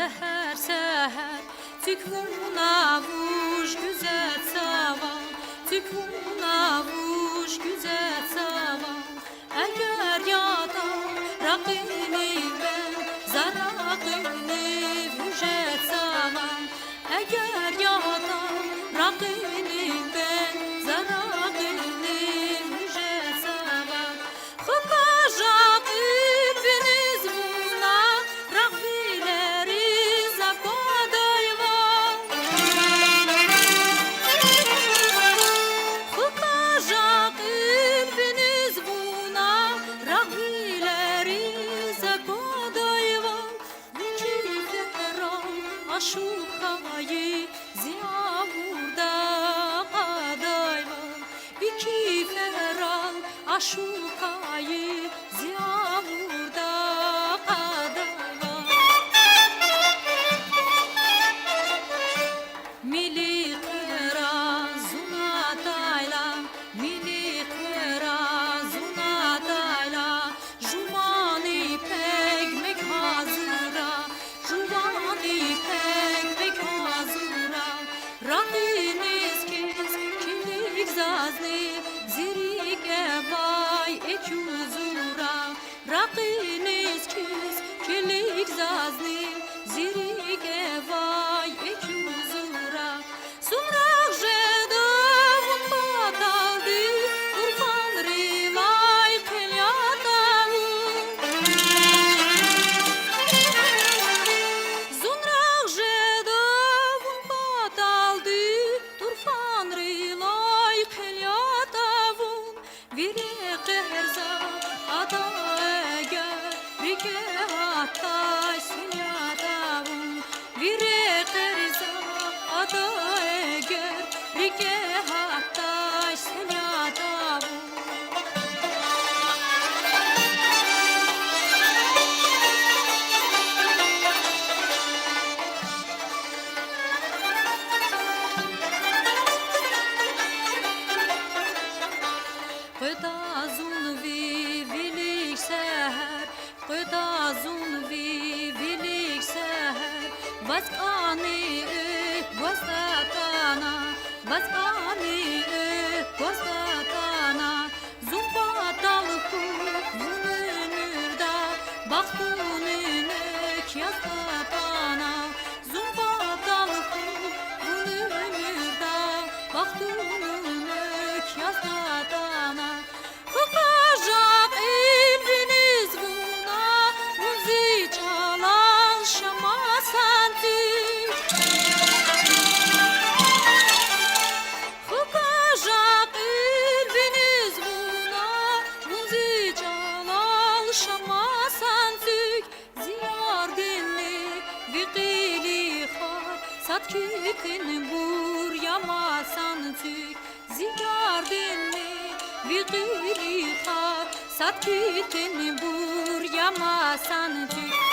seher seher Tükvuna vuş güzel savan Tükvuna vuş güzel savan Eğer yada rakini ben Zarakini vüjet savan Eğer yada rakini ben Zarakini vüjet savan Hukajat ilviniz buna Rakvileri zakodayvan Hukajat ilviniz buna Rakvileri zakodayvan Viki feran aşukayı ziya burada kadayvan Viki feran aşukayı ziya burada kadayvan Mili kera zuna tayla Mili kera zuna tayla Jumani pek mek hazıra Jumani pek mek hazıra Rakiniz kiz kilik zazni Zirik evay ekuzura Rakiniz kiz kilik zazni Zirik evay ekuzura Sumrak jedavun bataldi Urfan rilay kelyatavun Zumrak jedavun bataldi Urfan rilay kelyatavun Vire qehrza ada eger Rike hatta sinyatavun Vire qehrza ada eger Rike hatta sinyatavun Qıtazun vi vilik seher Qıtazun vi vilik seher Vaskani vastatana Vaskani vastatana Zumbatalku vununurda Baktununuk yastatana Zumbatalku vununurda Baktununuk yastatana Hukajak ilviniz buna Muzi çalan şama santik Hukajak ilviniz buna Muzi çalan şama santik Ziyar dinli vikili har Satkitin bur yama santik Ziyar dinli vikili har Satkitin bur yama santik